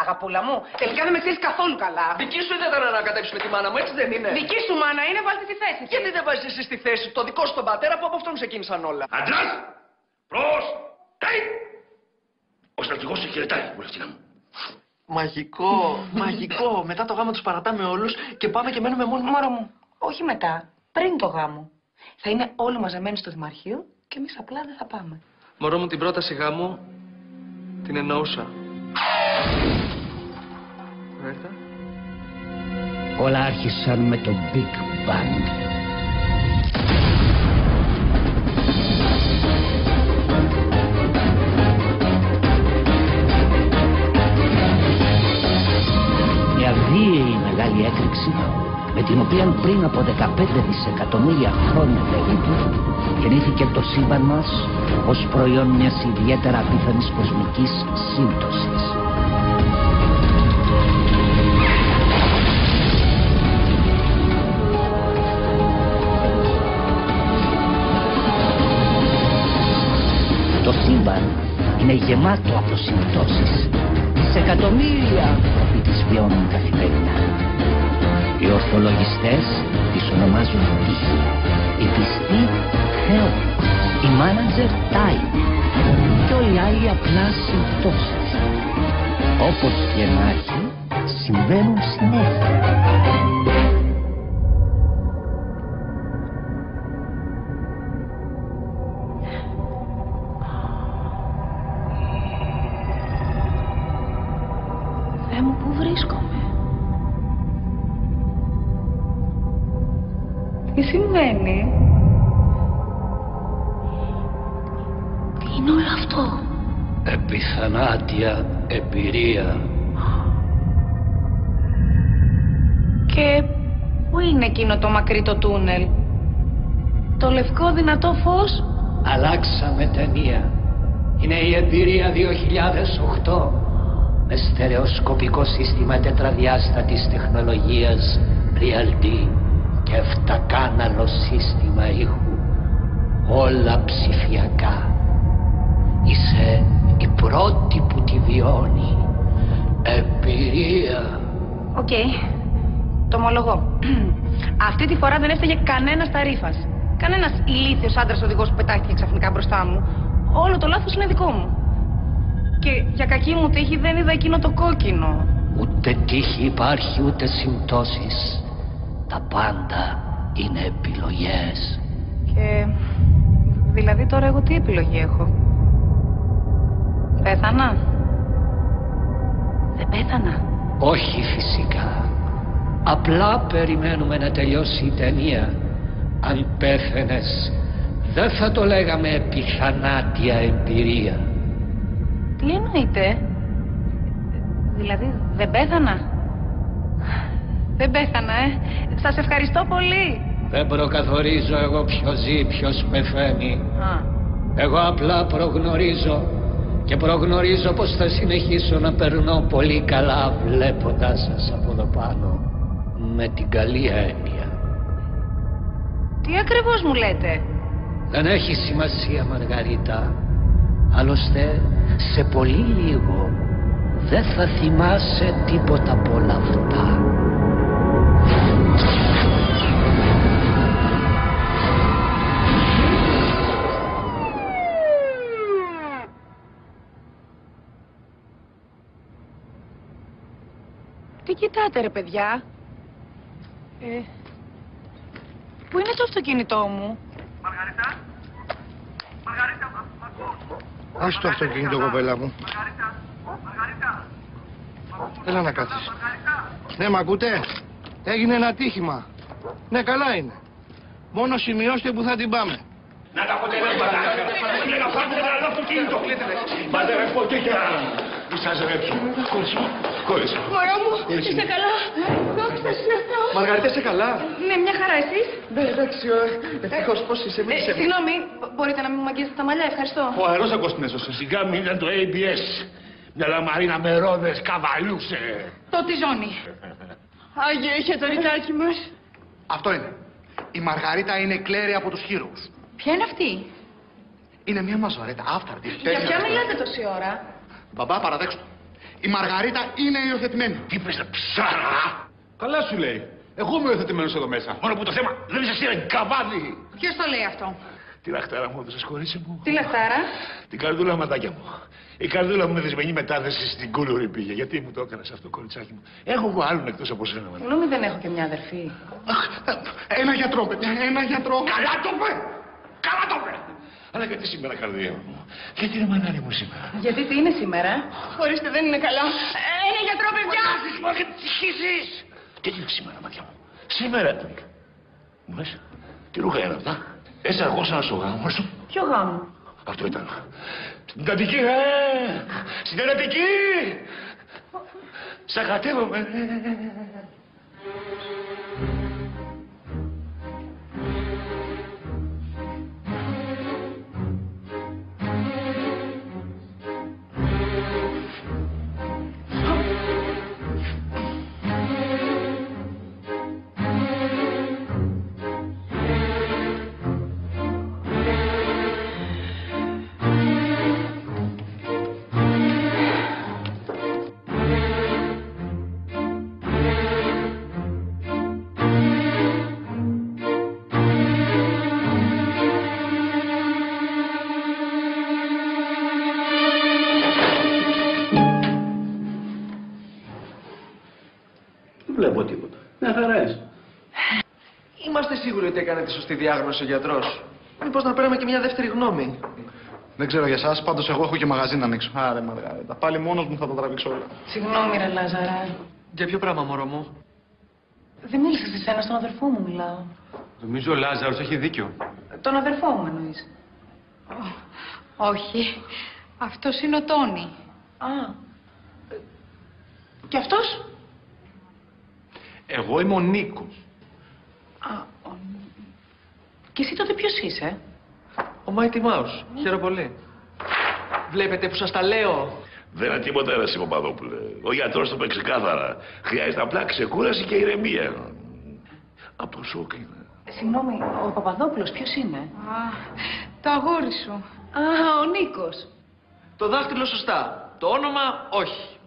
αγαπούλα μου. Τελικά δεν με ξέρεις καθόλου καλά. Δική σου δεν ήταν να ανακατέψουμε τη μάνα μου, έτσι δεν είναι? Δική σου μάνα είναι, βάλτε στη θέση. Γιατί δεν βάζεις εσύ στη θέση το δικό σου τον πατέρα που από αυτόν ξεκίνησαν όλα? Αντράς! Προς! Καί! Ο στρατηγός σε χαιρετάει, βουλευτήνα μου. Μαγικό, μαγικό. Μετά το γάμο τους παρατάμε όλους και πάμε και μένουμε μόνοι. Μωρό μου, όχι μετά. Πριν το γάμο. Θα είναι όλοι μαζεμένοι στο δημαρχείο και εμείς απλά δεν θα πάμε. Μωρό μου, την πρόταση γάμου την εννοούσα. Έρθα. Όλα άρχισαν με το Big Bang. Μια βίαιη μεγάλη έκρηξη με την οποία πριν από 15 δισεκατομμύρια χρόνια περίπου γεννήθηκε το σύμπαν μας ως προϊόν μιας ιδιαίτερα απίθανης κοσμικής σύμπτωσης. Το σύμπαν είναι γεμάτο από συμπτώσεις. Δισεκατομμύρια άνθρωποι τις βιώνουν καθημερινά. Οι ορθολογιστές τις ονομάζουν τύχη, οι πιστοί Θεό, οι μάνατζερ τάι και όλοι οι άλλοι απλά συμπτώσεις. Όπως και να έχει, συμβαίνουν συνέχεια. Θεέ μου, πού βρίσκομαι? Τι συμβαίνει? Τι είναι όλο αυτό? Επιθανάτια εμπειρία. Και πού είναι εκείνο το μακρύ το τούνελ? Το λευκό δυνατό φως? Αλλάξαμε ταινία. Είναι η εμπειρία 2008 με στερεοσκοπικό σύστημα τετραδιάστατης τεχνολογίας Real-D και 7-κάναλο σύστημα ήχου. Όλα ψηφιακά. Είσαι η πρώτη που τη βιώνει. Εμπειρία. Οκ. Το ομολογώ. Αυτή τη φορά δεν έφταιγε κανένας ταρίφας. Κανένας ηλίθιος άντρας οδηγός που πετάχτηκε ξαφνικά μπροστά μου. Όλο το λάθος είναι δικό μου. Και για κακή μου τύχη δεν είδα εκείνο το κόκκινο. Ούτε τύχη υπάρχει ούτε συμπτώσεις. Τα πάντα είναι επιλογές. Και δηλαδή τώρα εγώ τι επιλογή έχω? Πέθανα? Δεν πέθανα? Όχι φυσικά. Απλά περιμένουμε να τελειώσει η ταινία. Αν πέθαινες, δεν θα το λέγαμε επιθανάτια εμπειρία. Τι εννοείτε? Δηλαδή δεν πέθανα? Δεν πέθανα, Σας ευχαριστώ πολύ. Δεν προκαθορίζω εγώ ποιος ζει, ποιος πεθαίνει. Εγώ απλά προγνωρίζω. Και προγνωρίζω πως θα συνεχίσω να περνώ πολύ καλά βλέποντας σας από εδώ πάνω. Με την καλή έννοια. Τι ακριβώς μου λέτε? Δεν έχει σημασία, Μαργαρίτα. Άλλωστε, σε πολύ λίγο δεν θα θυμάσαι τίποτα από όλα αυτά. Τι κοιτάτε ρε παιδιά? Πού είναι το αυτοκίνητό μου? Μαργαρίτα! Μαργαρίτα, Ας το αυτοκίνητο, κοπέλα μου. Μαργαρίτα! Έλα να κάτσεις. Ναι, μ' ακούτε? Έγινε ένα ατύχημα. Ναι, καλά είναι. Μόνο σημειώστε που θα την πάμε. Να τα αποτελέσματα. Είναι να πάρετε ένα αυτοκίνητο. Πάτε ρε ποτίκια. Μη σας ρέψω. Κόλλησα. Μωρό μου, είστε καλά? Μαργαρίτα, είσαι καλά? Ναι, μια χαρά, εσείς? Ναι, εντάξει, ευτυχώς πώς είσαι, μίλησε. Συγγνώμη, μπορείτε να μην μου αγγίζετε τα μαλλιά, ευχαριστώ. Ο αερόσακος την έσωσε. Σιγά μην ήταν το ABS. Μια λαμαρίνα με ρόδες καβαλούσε. Το τυζόνι. Άγιο είχε το ρητάκι μας. Αυτό είναι. Η Μαργαρίτα είναι κλέρη από τους Heroes. Ποια είναι αυτή? Είναι μια μαζορέτα, άφταρτη. Για ποια μιλάτε τόση ώρα? Μπαμπά, παραδέξτε. Η Μαργαρίτα είναι υιοθετημένη. Τι πες, ψάρα! Καλά σου λέει. Εγώ είμαι υιοθετημένος εδώ μέσα. Μόνο που το θέμα δεν είσαι εσύ, ρε καβάδι! Ποιος το λέει αυτό? Τη λαχτάρα μου έδωσες, κορίτσι μου. Τι λαχτάρα? Την καρδούλα, ματάκια μου. Η καρδούλα μου με δεσμενή μετάθεση στην Κούλουρη πήγε. Γιατί μου το έκανες αυτό, κοριτσάκι μου. Έχω εγώ άλλον εκτός από σένα. Συγγνώμη, δεν έχω και μια αδερφή. Αχ, ένα γιατρό, παιδιά, ένα γιατρό. Καλά το πέ! Καλά το πέ! Αλλά γιατί σήμερα, καρδία μου. Γιατί είναι μανάρι μου σήμερα. Γιατί τι είναι σήμερα? Ορίστε, δεν είναι καλά. Ένα γιατρό, παιδιά! Μα και τυχήσεις! Και τι είναι σήμερα, μάτια μου. Σήμερα. Μου λες, τι ρούχα είναι αυτά. Έτσι αργόσανα στο γάμο σου. Ποιο γάμο? Αυτό ήταν. Στην Αττική, στην Αττική! Σ' αγατεύομαι. Βλέπω τίποτα. Μια χαρά είσαι. Είμαστε σίγουροι ότι έκανε τη σωστή διάγνωση ο γιατρός. Μήπως να παίρνουμε και μια δεύτερη γνώμη. Δεν ξέρω για εσάς, πάντως εγώ έχω και μαγαζί να ανοίξω. Άρε Μαργαρίτα, πάλι μόνος μου θα το τραβήξω όλα. Συγγνώμη, ρε Λάζαρα. Για ποιο πράγμα, μωρό μου? Δεν μίλησα σε σένα, στον αδερφό μου μιλάω. Νομίζω ο Λάζαρος έχει δίκιο. Τον αδερφό μου εννοείς? Όχι. Αυτός είναι ο Τόνι. Α. Και αυτός? Εγώ είμαι ο Νίκος. Α, και εσύ τότε ποιος είσαι? Ο Mighty Mouse. Χαίρομαι πολύ. Βλέπετε που σας τα λέω. Δεν είναι τίποτα, ρε Παπαδόπουλε. Ο γιατρός το είπε ξεκάθαρα. Χρειάζεται απλά ξεκούραση και ηρεμία. Από το σοκ είναι. Συγγνώμη, ο Παπαδόπουλος ποιος είναι? Α, το αγόρι σου. Α, ο Νίκος. Το δάχτυλο σωστά. Το όνομα όχι.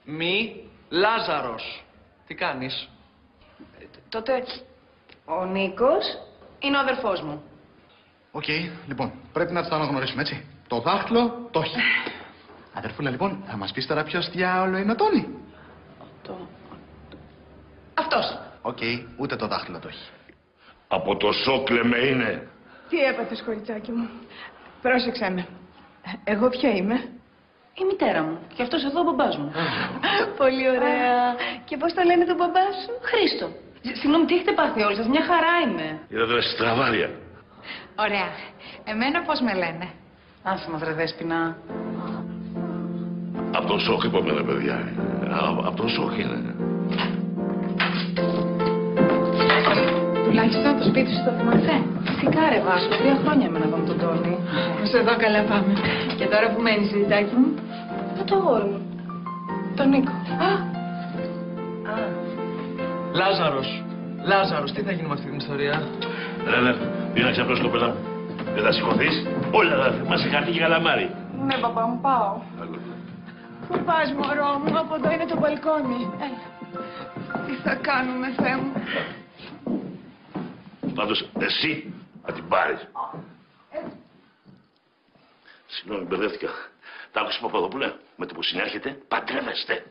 Μη Λάζαρος. Τι κάνεις? Τότε ο Νίκος είναι ο αδερφός μου. Οκ, λοιπόν, πρέπει να τις τα αναγνωρίσουμε, έτσι. Το δάχτυλο το έχει. Αδερφούλα, λοιπόν, θα μας πεις τώρα ποιος διάολο είναι ο Τόνι. Αυτός. Οκ, ούτε το δάχτυλο το έχει. Από το σοκ λέμε είναι. Τι έπαθες, κοριτσάκι μου? Πρόσεξε με. Εγώ ποια είμαι? Η μητέρα μου. Και αυτός εδώ ο μπαμπάς μου. Πολύ ωραία. Και πώς το λένε τον μπαμπά σου? Χρήστο. Συγγνώμη, τι έχετε πάθει όλοι σας? Μια χαρά είμαι. Είδατε στραβάρια. Ωραία. Εμένα πώς με λένε? Άσε μας ρε δέσποινα. Από το σοκ είπαμε, ρε παιδιά. Από το σοκ είναι. Τουλάχιστον το σπίτι σου το θυμάσαι? Φυσικά ρε Βάσο, 3 χρόνια έμενα εδώ με τον Τόνι. Σε εδώ καλά πάμε. Και τώρα που μένεις, ζητάκι μου? Πού το αγόρι μου? Τον Νίκο. Λάζαρος. Λάζαρος, τι θα γίνει με αυτή την ιστορία? Ρένερ, πήγα να ξαπλώσει το πελά μου. Δεν θα σηκωθείς. Όλα θα θυμάσαι χαρτί και καλαμάρι. Ναι, παπά μου, πάω. Πού πας, μωρό μου? Από εδώ είναι το μπαλκόνι. Έλα. Τι θα κάνουμε, Θεέ μου? Πάντως, εσύ θα την πάρεις. Συγγνώμη, μπερδεύτηκα. Τα άκουσες, Παπαδόπουλε? Με το που συνέρχεται, παντρεύεστε.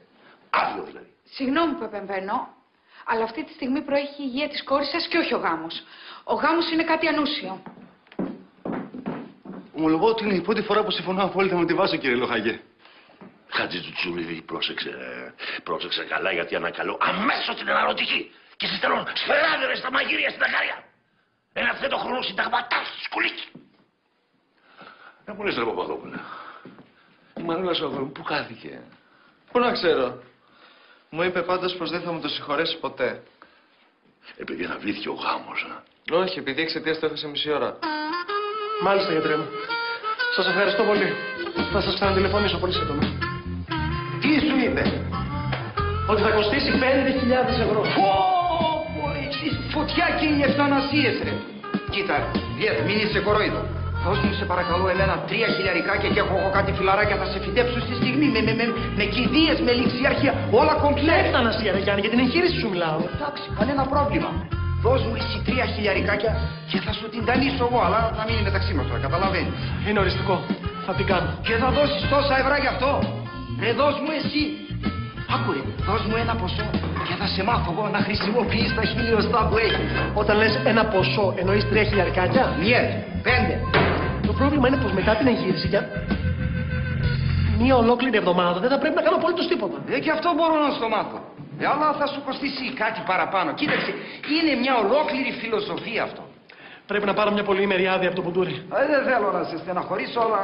Άδειο δηλαδή. Συγγνώμη που επεμβαίνω, αλλά αυτή τη στιγμή προέχει η υγεία της κόρης σας και όχι ο γάμος. Ο γάμος είναι κάτι ανούσιο. Ομολογώ ότι είναι η πρώτη φορά που συμφωνώ απόλυτα με τη Βάσο, κύριε Λοχαγέ. Χάτζη του Τσουλίδη, πρόσεξε. Πρόσεξε καλά, γιατί ανακαλώ αμέσως την αναρωτική. Και σε στέλνω σφαιράδερες στα μαγειρία στην Ακαρία. Ένα φθέτο χρόνο συνταγματάς σκουλίκι. Να μου λες, ρε Παπαδόπουλε. Η Μανούλα σου αγόρι μου, πού κάθηκε? Πού να ξέρω. Μου είπε πάντως πως δεν θα μου το συγχωρέσει ποτέ. Επειδή αναβλήθηκε ο γάμος, Όχι, επειδή εξαιτίας το έχασε μισή ώρα. Μάλιστα, γιατρέ μου. Σας ευχαριστώ πολύ. Θα σας ξανατηλεφωνήσω πολύ σύντομα. Τι σου είπε? Ότι θα κοστίσει 5.000 ευρώ. Φωτιά και οι ευθανασίες, ρε. Κοίτα, Βιέτ, μην είσαι κορόιδο. Δώσ' μου σε παρακαλώ Ελένα 3 χιλιαρικάκια και έχω κάτι φιλαράκια θα σε φυτέψω στη στιγμή με κηδείες, με ληξιάρχεια, όλα κομπλέ. Έφτανασία ρε Γιάννη, για την εγχείρηση σου μιλάω. Εντάξει, κανένα πρόβλημα. Δώσ' μου εσύ 3 χιλιαρικάκια και θα σου την ταλίσω εγώ, αλλά θα μείνει μεταξύ μας τώρα, καταλαβαίνεις. Είναι οριστικό. Θα την κάνω. Και θα δώσεις τόσα ευρώ γι' αυτό. Δώσ' μου εσύ. Άκουρε, δώσ' μου ένα ποσό και θα σε μάθω εγώ να χρησιμοποιείς τα χιλιοστά που έχεις. Όταν λες ένα ποσό, εννοείς 3 χιλιαρικάκια. Ναι, 5. Το πρόβλημα είναι πως μετά την εγχείρηση για μία ολόκληρη εβδομάδα δεν θα πρέπει να κάνω απολύτως τίποτα. Και αυτό μπορώ να στο μάθω. Αλλά θα σου κοστίσει κάτι παραπάνω. Κοίταξε, είναι μια ολόκληρη φιλοσοφία αυτό. Πρέπει να πάρω μια πολυήμερη άδεια από το Μπουντούρι. Δεν θέλω να σε στεναχωρήσω, αλλά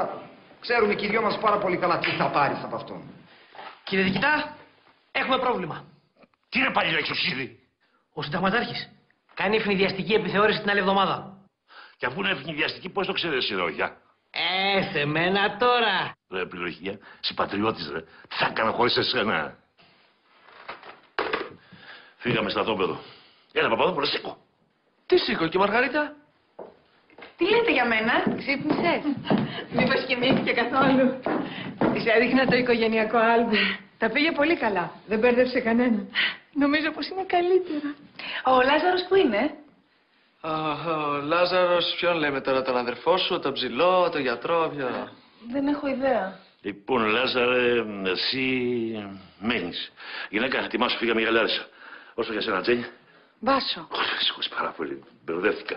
ξέρουμε και οι δυο μας πάρα πολύ καλά τι θα πάρεις από αυτόν. Κύριε Διοικητά, έχουμε πρόβλημα. Τι είναι πάλι εξουσίδη. Ο συνταγματάρχης κάνει ευνηδιαστική επιθεώρηση την άλλη εβδομάδα. Και αφού είναι ευνηδιαστική, πώς το ξέρεις εσύ, Ρόγια. Σε μένα τώρα. Ρε πληροχία, είσαι πατριώτης ρε. Τι θα έκανα χωρίς εσένα. Φύγαμε στρατόπεδο. Έλα Παπαδόπουλο, σήκω. Τι σήκω και Μαργαρίτα. Τι λέτε για μένα, ξύπνησες? Μήπως κοιμήθηκε καθόλου. Της έδειχνα το οικογενειακό άλμπουμ. Τα πήγε πολύ καλά. Δεν μπέρδεψε κανένα. Νομίζω πως είναι καλύτερα. Ο Λάζαρος που είναι? Ο Λάζαρος, ποιον λέμε τώρα, τον αδερφό σου, τον ψηλό, τον γιατρό, ποιο? Δεν έχω ιδέα. Λοιπόν, Λάζαρε, εσύ μένεις. Γυναίκα, ετοιμάσου, φύγαμε για Λάρισα. Όσο για σένα, Τζένι. Βάσο. Σηκώς πάρα πολύ, μπερδεύτηκα.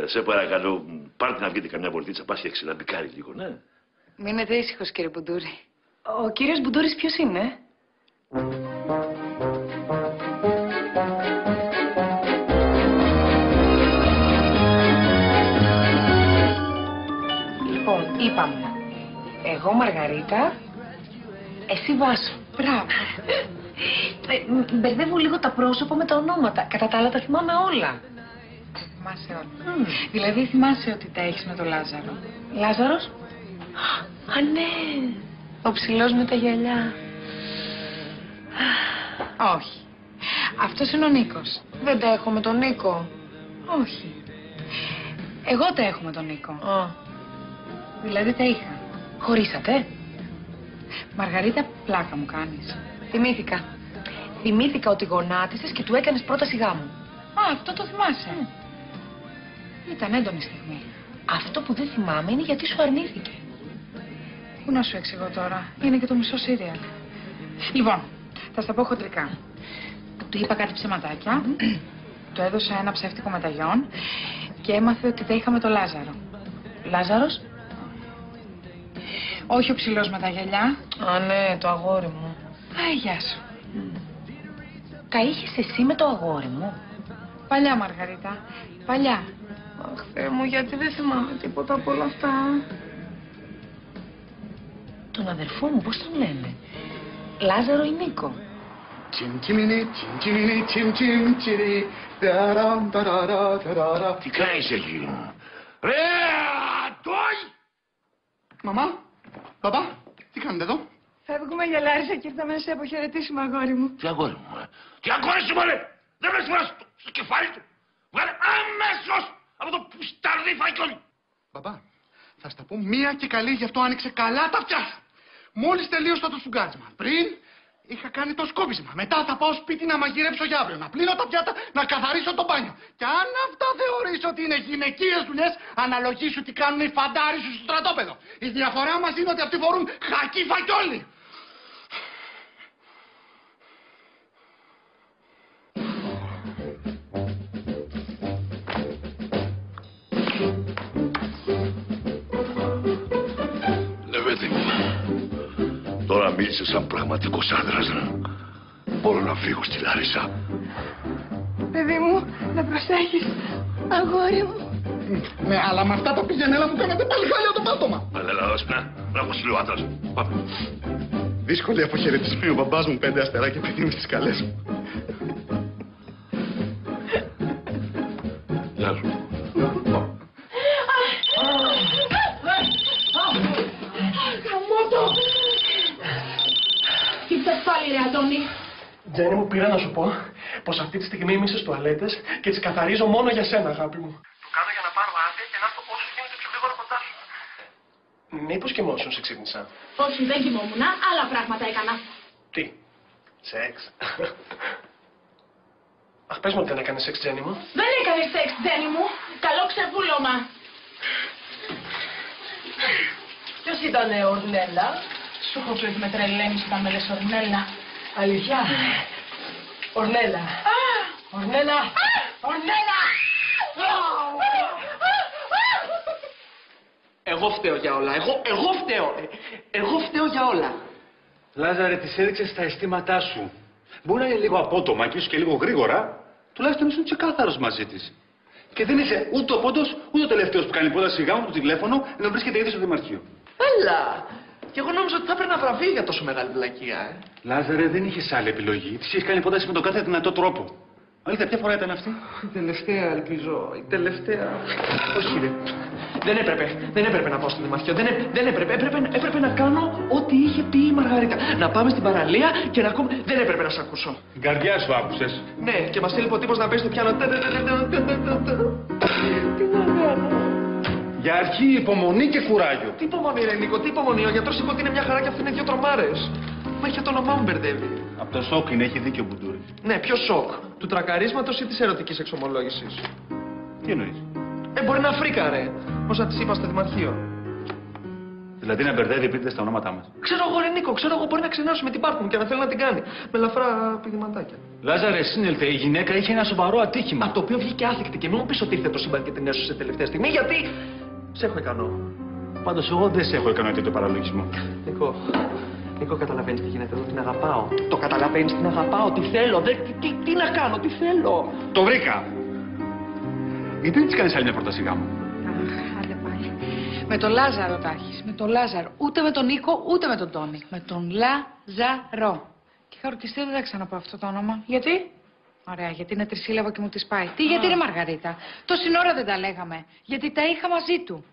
Σε παρακαλώ, πάρτε να βγείτε καμιά βολτίτσα, πας και ξυλαμπικάρει λίγο, ναι. Μείνετε ήσυχος, κύριε Μπουντούρη. Ο κύριος Μπουντούρης ποιος είναι? Λοιπόν, είπαμε. Εγώ Μαργαρίτα, εσύ Βάσο. Μπράβο. Μπερδεύω λίγο τα πρόσωπα με τα ονόματα. Κατά τα άλλα τα θυμάμαι όλα. Θυμάσαι όλα. Δηλαδή θυμάσαι ότι τα έχεις με τον Λάζαρο. Λάζαρος? Α, ναι. Ο ψηλός με τα γυαλιά. Όχι. Αυτός είναι ο Νίκος. Δεν τα έχω με τον Νίκο. Όχι. Εγώ τα έχω με τον Νίκο. Α. Δηλαδή τα είχα. Χωρίσατε? Μαργαρίτα, πλάκα μου κάνεις. Θυμήθηκα. Θυμήθηκα ότι γονάτισες και του έκανες πρόταση γάμου. Α, αυτό το θυμάσαι. Ήταν έντονη στιγμή. Αυτό που δεν θυμάμαι είναι γιατί σου αρνήθηκε. Πού να σου εξηγώ τώρα. Είναι και το μισό σύριαλ. Λοιπόν, θα στα πω χοντρικά. Του είπα κάτι ψεματάκια. Του έδωσα ένα ψεύτικο μεταγιόν και έμαθε ότι τα είχα με τον Λάζαρο. Λάζαρος? Όχι ο ψηλός με τα γυαλιά. Α, ναι, το αγόρι μου. Γεια σου. Τα είχες εσύ με το αγόρι μου? Παλιά, Μαργαρίτα. Παλιά. Αχ, Θεέ μου, γιατί δεν θυμάμαι τίποτα από όλα αυτά. Τον αδερφό μου, πώς τον λένε? Λάζαρο ή Νίκο? Τι κάνεις εκεί? Ρε, Αντώη! Μαμά, παπά, τι κάνετε εδώ? Φεύγουμε για Λάρισα και ήρθαμε να σε αποχαιρετήσουμε, αγόρι μου. Τι αγόρι μου, τι αγόρι σου, μωρέ! Δεν με σφουράς στο κεφάλι του! Βγάλε αμέσως από το πουσταρδί φακιόνι! Μπαμπά, θα στα πω μία και καλή, γι' αυτό άνοιξε καλά τα αυτιά σου. Μόλις τελείωσα το σουγκάρισμα. Πριν είχα κάνει το σκόπισμα. Μετά θα πάω σπίτι να μαγειρέψω για αύριο. Να πλύνω τα πιάτα, να καθαρίσω το μπάνιο. Και αν αυτά θεωρείς ότι είναι γυναικείες δουλειές, αναλογήσου τι κάνουν οι φαντάροι σου στο στρατόπεδο. Η διαφορά μας είναι ότι αυτοί φορούν χακί φακιόλι. Τώρα μίλησε σαν πραγματικός άντρας. Μπορώ να φύγω στη Λάρισα. Παιδί μου, να προσέχεις. Αγόρι μου. Ναι, αλλά με αυτά τα πηγενέλα μου κάνατε πάλι χάλια το πάτωμα. Αλλά δώσ' να έχω σου λέω άντρας. Πάμε. Δύσκολη αποχαιρετισμή ο μπαμπάς μου 5 αστεράκια παιδί μου στις καλές μου. Γεια σου. Πάλι ρε Αντώνη. Τζένι μου, πήρα να σου πω πως αυτή τη στιγμή είμαι στις τουαλέτες και τις καθαρίζω μόνο για σένα, αγάπη μου. Το κάνω για να πάρω άδεια και να έρθω όσο γίνεται πιο γρήγορα κοντά σου. Μήπως κοιμόσουν σε ξύπνησα. Όχι, δεν κοιμόμουν. Άλλα πράγματα έκανα. Τι, σεξ. Αχ, πες μου ότι δεν έκανες σεξ, Τζένι μου. Δεν έκανες σεξ, Τζένι μου. Καλό ξεβούλωμα. Ποιος ήτανε Ορνέλα? Σου έχω πει ότι με τρελαίνεις όταν με λες Ορνέλα. Αλήθεια. Ορνέλα. Ορνέλα. Ορνέλα! Εγώ φταίω για όλα. Εγώ φταίω. Εγώ φταίω για όλα. Λάζαρε, τις έδειξες τα αισθήματά σου. Μπορεί να είναι λίγο απότομα και ίσως και λίγο γρήγορα, τουλάχιστον ήσουν ξεκάθαρος μαζί της. Και δεν είσαι ούτε ο πόντος, ούτε ο τελευταίος που κάνει πρόταση γάμου του τηλέφωνο, ενώ βρίσκεται ήδη στο δημαρχείο. Έλα. Και εγώ νόμιζα ότι θα έπαιρνα βραβείο για τόσο μεγάλη βλακεία, Λάζαρε, δεν είχες άλλη επιλογή. Της είχες κάνει πρόταση με τον κάθε δυνατό τρόπο. Αλήθεια, ποια φορά ήταν αυτή? Η τελευταία, ελπίζω. Η τελευταία. Όχι, ρε. Δεν έπρεπε να πάω στο δημαρχείο. Δεν έπρεπε. Έπρεπε να κάνω ό,τι είχε πει η Μαργαρίτα. Να πάμε στην παραλία και να ακούμε. Δεν έπρεπε να σ' ακούσω. Την καρδιά σου άκουσες. Ναι, και μας έλειπε ο τύπος να παίζει το πιάνο. Τι να κάνω. Για αρχή υπομονή και κουράγιο. Τι υπομονή, ρε Νίκο, τι υπομονή. Ο γιατρός είπε ότι είναι μια χαρά και αυτή είναι 2 τρομάρες. Μα είχε το όνομά μου μπερδεύει. Από το σοκ είναι, έχει δίκιο ο Μπουντούρη. Ναι, ποιο σοκ. Του τρακαρίσματος ή της ερωτικής εξομολόγησης? Τι εννοείς? Μπορεί να φρίκαρε. Όσα της είπα στο δημαρχείο. Δηλαδή να μπερδεύει επίτηδες τα ονόματά μας. Ξέρω εγώ, ρε Νίκο, ξέρω εγώ, μπορεί να ξενέρωσε με την πάρτι μου και να θέλει να την κάνει. Με ελαφρά πηδηματάκια. Λάζαρε, σύνελθε, η γυναίκα είχε ένα σοβαρό ατύχημα. Από το οποίο βγήκε άθικτη και μην μου πεις ότι ήρθε το σύμπαν και την έσωσε τελευταία στιγμή, γιατί. Σε έχω ικανό. Πάντως εγώ δεν σε έχω ικανό τέτοιο παραλογισμό. Νίκο, καταλαβαίνεις τι γίνεται εδώ, την αγαπάω. Το καταλαβαίνεις, την αγαπάω, τι θέλω. Τι να κάνω, τι θέλω. Το βρήκα! Γιατί δεν της κάνεις άλλη μια πρόταση γάμου? Άντε πάλι. Με τον Λάζαρο τα έχεις. Με τον Λάζαρο. Ούτε με τον Νίκο, ούτε με τον Τόνι. Με τον Λάζαρο. Και είχα ρωτηστεί ότι δεν θα ξαναπώ αυτό το όνομα. Γιατί? Ωραία, γιατί είναι τρισύλλαβο και μου τη πάει. Τι, γιατί είναι Μαργαρίτα? Τόση ώρα δεν τα λέγαμε. Γιατί τα είχα μαζί του.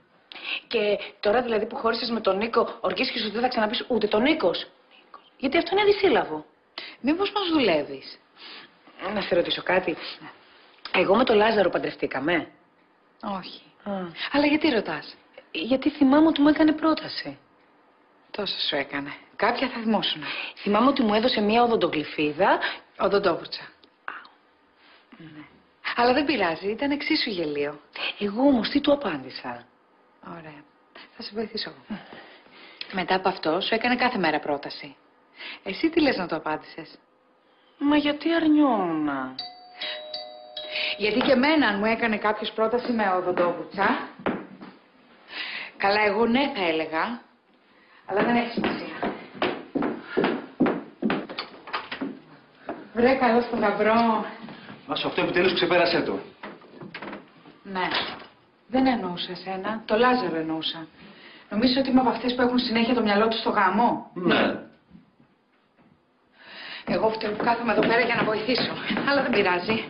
Και τώρα δηλαδή που χώρισες με τον Νίκο, ορκίστηκες ότι δεν θα ξαναπείς ούτε τον Νίκος. Γιατί αυτό είναι δυσύλλαβο. Μήπως μας δουλεύεις? Να σε ρωτήσω κάτι. Εγώ με τον Λάζαρο παντρευτήκαμε? Όχι. Αλλά γιατί ρωτάς? Γιατί θυμάμαι ότι μου έκανε πρόταση. Τόσα σου έκανε. Κάποια θα θυμώσουν. Θυμάμαι ότι μου έδωσε μια οδοντογλυφίδα. Οδοντόβουρτσα. Ναι. Αλλά δεν πειράζει, ήταν εξίσου γελίο. Εγώ όμως τι του απάντησα? Ωραία. Θα σε βοηθήσω εγώ. Μετά από αυτό σου έκανε κάθε μέρα πρόταση. Εσύ τι λες να το απάντησες? Μα γιατί αρνιόμουνα? Γιατί και εμένα αν μου έκανε κάποιος πρόταση με οδοντόβουρτσα. Καλά, εγώ ναι θα έλεγα. Αλλά δεν έχει σημασία. Βρε καλό στον γαμπρό. Άσο, αυτό επιτέλους ξεπέρασέ το. Ναι. Δεν εννοούσα εσένα. Το Λάζαρο εννοούσα. Νομίζεις ότι είμαι από αυτές που έχουν συνέχεια το μυαλό τους στο γάμο? Ναι. Εγώ φταίω που κάθομαι εδώ πέρα για να βοηθήσω. Αλλά δεν πειράζει.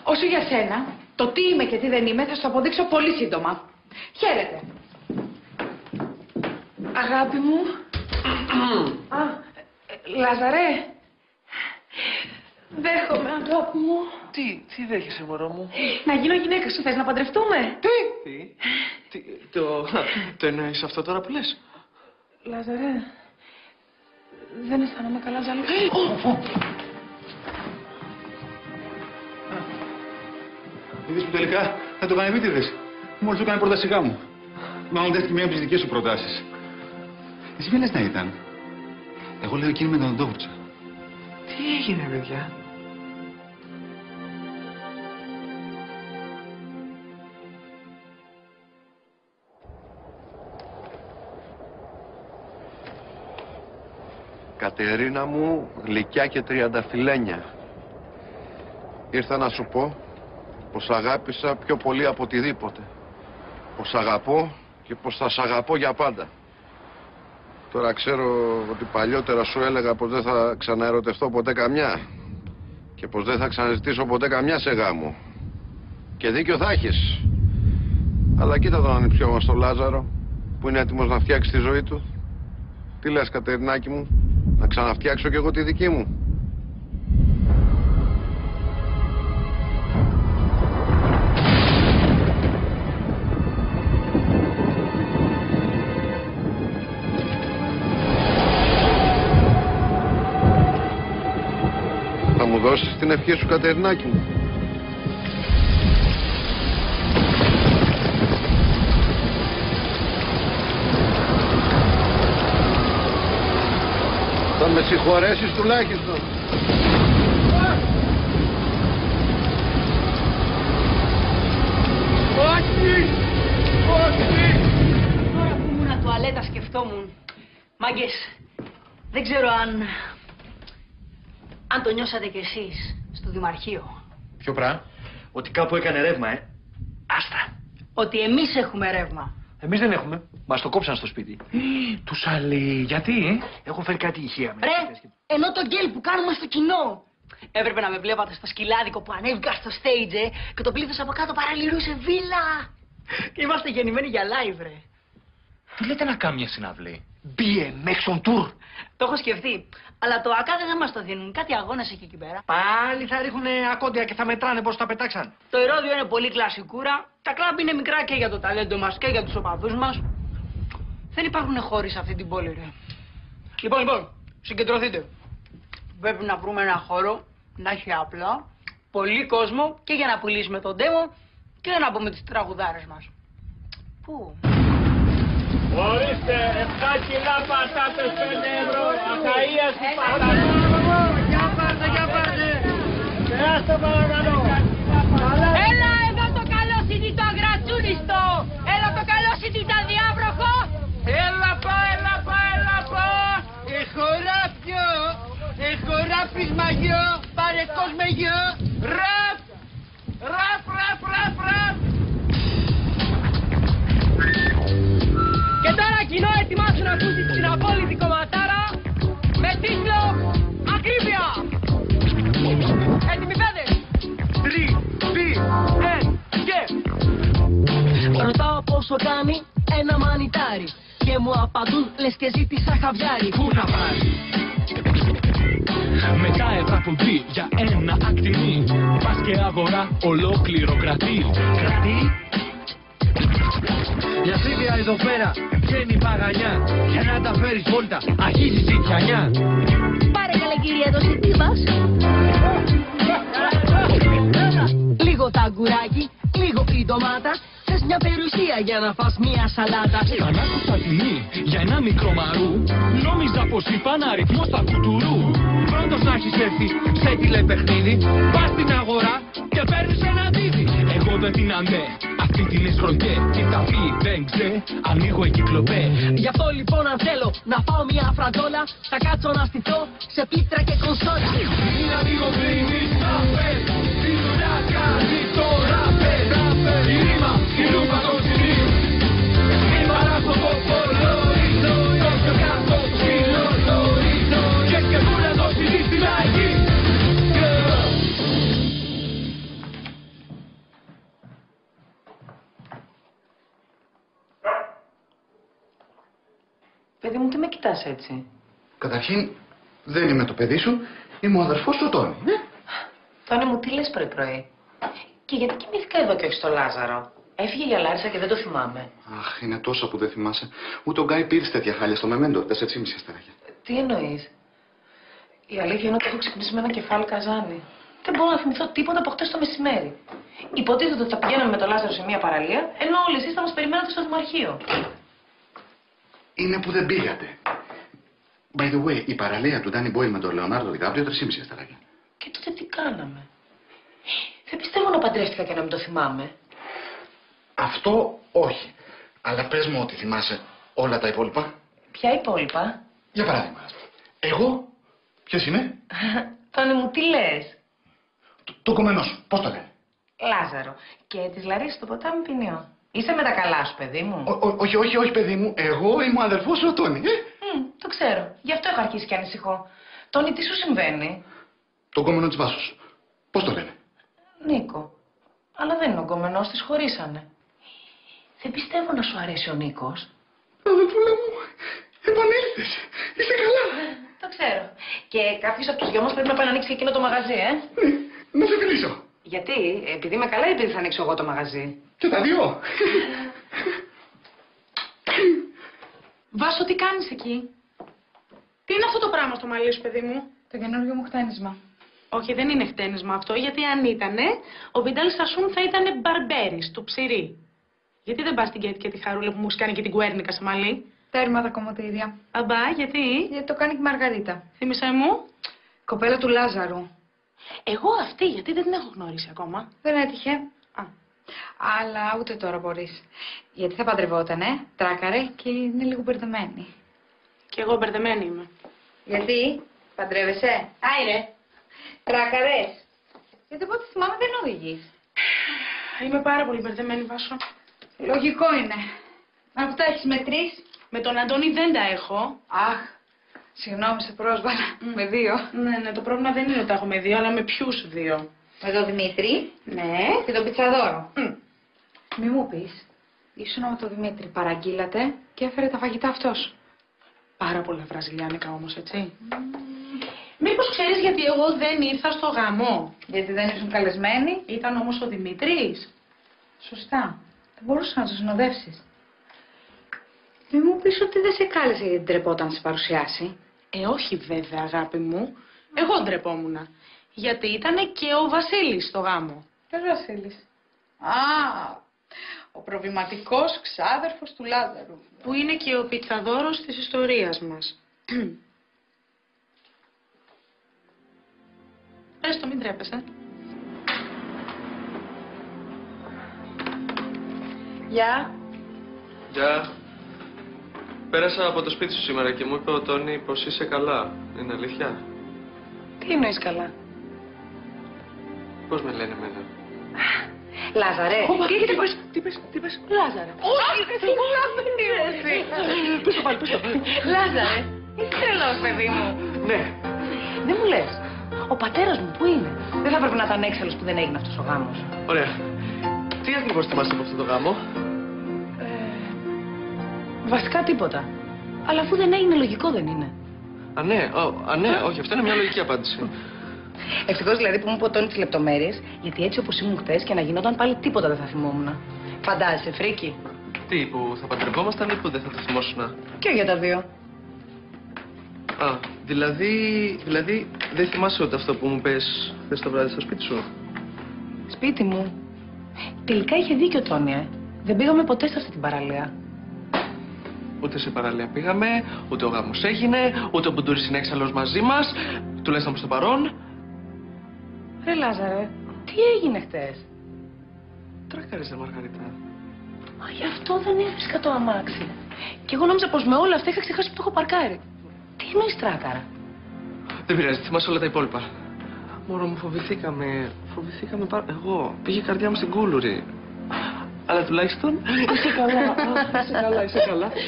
Όσο για σένα, το τι είμαι και τι δεν είμαι θα σου το αποδείξω πολύ σύντομα. Χαίρετε. Αγάπη μου. Λάζαρε. Δέχομαι, αγάπη μου. Τι δέχεσαι, μωρό μου? Να γίνω γυναίκα σου, θες να παντρευτούμε? Το εννοείς αυτό τώρα που λες? Λάζαρε, δεν αισθάνομαι καλά, Ζαλή. Είδες που τελικά θα το κάνει επίτηδες. Μόλις του έκανε πρόταση γάμου. Μάλλον δέχτηκε μία από τις δικές σου προτάσεις. Εσύ ποια λες να ήταν? Εγώ λέω εκείνη με τον οδοντόβουρτσα. Τι έγινε, παιδιά? Κατερίνα μου, γλυκιά και τριανταφυλλένια. Ήρθα να σου πω πως αγάπησα πιο πολύ από οτιδήποτε. Πως αγαπώ και πως θα σ' αγαπώ για πάντα. Τώρα ξέρω ότι παλιότερα σου έλεγα πως δεν θα ξαναερωτευτώ ποτέ καμιά. Και πως δεν θα ξαναζητήσω ποτέ καμιά σε γάμο. Και δίκιο θα έχεις. Αλλά κοίτα τον ανιψιό μας τον Λάζαρο, που είναι έτοιμος να φτιάξει τη ζωή του. Τι λες, Κατερινάκη μου? Να ξαναφτιάξω κι εγώ τη δική μου. Σημείωσες την ευχή σου, Κατερινάκη μου? Θα με συγχωρέσεις τουλάχιστον? Όχι! Όχι! Τώρα που ήμουν τουαλέτα σκεφτόμουν. Μάγκες, δεν ξέρω αν το νιώσατε κι εσείς στο Δημαρχείο. Ποιο πράγμα? Ότι κάπου έκανε ρεύμα, Άστα. Ότι εμείς έχουμε ρεύμα. Εμείς δεν έχουμε. Μας το κόψαν στο σπίτι. Τους άλλοι, γιατί? Έχουν φέρει κάτι ηχεία. Ρε, ενώ το γκέλ που κάνουμε στο κοινό. Έπρεπε να με βλέπατε στο σκυλάδικο που ανέβηκα στο stage, και το πλήθος από κάτω παραλυρούσε βίλα. Είμαστε γεννημένοι για live, ρε. Τι λέτε να κάνουμε μια συναυλή? BMX on tour. Το έχω σκεφτεί. Αλλά το ΑΚΑ δεν θα μας το δίνουν. Κάτι αγώνας έχει εκεί πέρα. Πάλι θα ρίχνουν ακόντια και θα μετράνε πώς τα πετάξαν. Το ηρώδιο είναι πολύ κλασικούρα. Τα κλαμπ είναι μικρά και για το ταλέντο μας και για τους οπαδούς μας. Δεν υπάρχουν χώροι σε αυτή την πόλη, ρε. Λοιπόν, συγκεντρωθείτε. Πρέπει να βρούμε ένα χώρο να έχει απλά πολύ κόσμο και για να πουλήσουμε τον demo και για να πούμε τις τραγουδάρες μας. Πού? Ορίστε, 7 κιλά πατάτες 5 ευρώ, αχαΐας η πατάτα. Για πάρτε. Περάστε παρακαλώ. Έλα εδώ το καλό σιτito αγρατσούνιστο. Έλα το καλό σιτito διάβροχο. Έλα πά. Έχω ράπιο, έχω ράπης μαγιό, πάρε κόσμο γιο. Ραπ. Και τώρα κοινό ετοιμάσου να ακούσει την απόλυτη κομματάρα με τίτλο Ακρίβεια. Έτοιμοι παιδες? 3, 2, 1 και... Ρωτάω πόσο κάνει ένα μανιτάρι και μου απαντούν λες και ζήτησα χαβιάρι. Πού να πάρει? Μετά εδραποντή για ένα ακτινί. Πας και αγορά ολόκληρο κρατή. Για Σίλια εδώ πέρα βγαίνει παγανιά. Για να τα φέρεις βόλτα αρχίζεις η πιανιά. Πάρε καλέ κυρία το σιτί μας. Λίγο ταγκουράκι, λίγο η ντομάτα. Θες μια περιουσία για να φας μια σαλάτα. Αν άκουσα τιμή για ένα μικρό μαρού, νόμιζα πως είπαν αριθμό στα κουτουρού. Πρώτος να έχεις έρθει σε τηλεπαιχνίδι, πας στην αγορά και παίρνεις ένα δίδυ. Εγώ δεν την αντέ, αυτή την εσχρονιέ. Και τα πει δεν ξέ, ανοίγω εγκυκλοπέ. Γι' αυτό λοιπόν αν θέλω να φάω μια φραντόλα, θα κάτσω να στηθώ σε πλήκτρα και κονσόλα. Είναι λίγο κρίνεις να πες, τι δουλειά κάνει τώρα πες. Η ρήμα, η λούπα το σινί, η παράσωπο κολορίτο, το πιο κάτω ψηλό λορίτο, και σκεφτούνε το σινί στην λαϊκή. Παιδί μου, τι με κοιτάς έτσι? Καταρχήν, δεν είμαι το παιδί σου, είμαι ο αδερφός σου, ο Τόνι. Τόνι μου, τι λες πρωί-πρωί? Και γιατί κοιμήθηκα εδώ και όχι στο Λάζαρο? Έφυγε η Λάρισα και δεν το θυμάμαι. Αχ, είναι τόσα που δεν θυμάσαι. Ούτε ο Γκάι πήρε τέτοια χάλια στο Μεμέντο, 4,5 αστεράκια. Τι εννοείς? Η αλήθεια είναι ότι έχω ξυπνήσει με ένα κεφάλι καζάνι. Δεν μπορώ να θυμηθώ τίποτα από χτες το μεσημέρι. Υποτίθεται ότι θα πηγαίναμε με το Λάζαρο σε μια παραλία, ενώ όλοι εσείς θα μας περιμένατε στο Δημαρχείο. Είναι που δεν πήγατε. By the way, η παραλία του Ντάνι Μπόι με τον Λεωνάρδο Δικάπριο 3,5 αστεράκια. Και τότε τι κάναμε? Δεν πιστεύω να παντρεύτηκα και να μην το θυμάμαι. Αυτό όχι. Αλλά πες μου ότι θυμάσαι όλα τα υπόλοιπα. Ποια υπόλοιπα? Για παράδειγμα, εγώ, ποιος είμαι? Τόνι μου, τι λες? Το κομμένο σου, πώς το λένε? Λάζαρο. Και της Λαρίσης το ποτάμι Ποινιό. Είσαι με τα καλά σου, παιδί μου. Όχι, παιδί μου. Εγώ είμαι ο αδερφός σου, ο Τόνι. Το ξέρω. Γι' αυτό έχω αρχίσει και ανησυχώ. Τόνι, τι σου συμβαίνει? Το κόμενο της Βάσος. Πώς το λένε? Νίκο. Αλλά δεν είναι ο κόμενος, τις χωρίσανε. Δεν πιστεύω να σου αρέσει ο Νίκος. Αδερφούλα μου, επανήλθες. Είσαι καλά. Το ξέρω. Και κάποιος από τους δυο μας πρέπει να πάει να ανοίξει εκείνο το μαγαζί, Να σε φιλήσω. Γιατί, επειδή είμαι καλά ή επειδή θα ανοίξω εγώ το μαγαζί? Και τα δυο. Βάσο, τι κάνεις εκεί? Τι είναι αυτό το πράγμα στο μαλλί σου, παιδί μου? Το καινούργιο μου χτένισμα. Όχι, δεν είναι χτένισμα αυτό, γιατί αν ήτανε, ο Βιντάλ Σασούν θα ήτανε μπαρμπέρις, του ψηρή. Γιατί δεν πας στην Κέτη και τη Χαρούλα που μου κάνει και την κουέρνικα σε μαλλί? Τέρμα τα κομμωτήρια. Αμπά, γιατί? Γιατί το κάνει και η Μαργαρίτα. Θύμισε μου. Κοπέλα του Λάζαρου. Εγώ αυτή, γιατί δεν την έχω γνωρίσει ακόμα. Δεν έτυχε. Αλλά ούτε τώρα μπορείς. Γιατί θα παντρευότανε, τράκαρε και είναι λίγο μπερδεμένη. Κι εγώ μπερδεμένη είμαι. Γιατί, παντρεύεσαι? Άιρε. Τράκαρες. Γιατί από ό,τι θυμάμαι δεν οδηγείς. Είμαι πάρα πολύ μπερδεμένη, Βάσο. Λογικό είναι. Μα που τα έχεις με 3. Με τον Αντώνη δεν τα έχω. Αχ, συγγνώμη, σε πρόσβαλα. Με 2. Ναι, το πρόβλημα δεν είναι ότι τα έχω με 2, αλλά με ποιους 2? Με τον Δημήτρη. Ναι. Και τον Πιτσαδόρο. Μη μου πεις. Ήσουν με τον Δημήτρη. Παραγγείλατε και έφερε τα φαγητά αυτός. Πάρα πολλά βραζιλιάνικα όμως, έτσι. Μήπως ξέρεις γιατί εγώ δεν ήρθα στο γαμό? Γιατί δεν ήσουν καλεσμένοι? Ήταν όμως ο Δημήτρης. Σωστά. Δεν μπορούσε να το συνοδεύσεις. Μη μου πεις ότι δεν σε κάλεσε γιατί ντρεπόταν να σε παρουσιάσει. Όχι βέβαια, αγάπη μου. Εγώ ντρεπόμουνα. Γιατί ήταν και ο Βασίλης στο γάμο. Ποιος Βασίλης? Ο προβληματικός ξάδερφος του Λάζαρου. Που είναι και ο πιτσαδόρος της ιστορίας μας. Έστω, μην τρέπεσαι. Γεια. Γεια. Πέρασα από το σπίτι σου σήμερα και μου είπε ο Τόνι πως είσαι καλά. Είναι αλήθεια? Τι εννοείς καλά? Πώς με λένε εμένα? Λάζαρε. Τι πες? Λάζαρε. Όχι, Πες το πάλι, πες το. Λάζαρε. Είσαι τρελός, παιδί μου. Ναι. Δεν μου λες. Ο πατέρας μου πού είναι? Δεν θα πρέπει να ήταν έξαλλος που δεν έγινε αυτός ο γάμος. Ωραία. Τι ακριβώς θυμάσαι από αυτό το γάμο? Βασικά τίποτα. Αλλά αφού δεν έγινε, λογικό δεν είναι. Ναι, όχι, αυτό είναι μια λογική απάντηση. Ευτυχώς δηλαδή που μου είπε ο Τόνι τις λεπτομέρειες, γιατί έτσι όπως ήμουν χθες και να γινόταν πάλι τίποτα δεν θα θυμόμουν. Φαντάζεσαι, φρίκι. Τι, που θα παντρευόμασταν ή που δεν θα το θυμόσουνα? Και για τα δύο. Δηλαδή δεν θυμάσαι ούτε αυτό που μου πες χθες το βράδυ στο σπίτι σου? Σπίτι μου. Τελικά είχε δίκιο ο Τόνι, Δεν πήγαμε ποτέ σε αυτή την παραλία. Ούτε σε παραλία πήγαμε, ούτε ο γάμος έγινε, ούτε ο Μπουντούρης είναι έξαλλος μαζί μας, τουλάχιστον προς το παρόν. Ρε Λάζαρε, τι έγινε χτες? Τράκαρες, Μαργαρίτα. Μα γι' αυτό δεν έβρισκα το αμάξι. Και εγώ νόμιζα πως με όλα αυτά είχα ξεχάσει που το έχω παρκάρει. Τι εννοείς τράκαρα? Δεν πειράζει, θυμάσαι όλα τα υπόλοιπα. Μωρό μου, φοβηθήκαμε πάρα... Εγώ, πήγε η καρδιά μου στην κούλουρη. Αλλά τουλάχιστον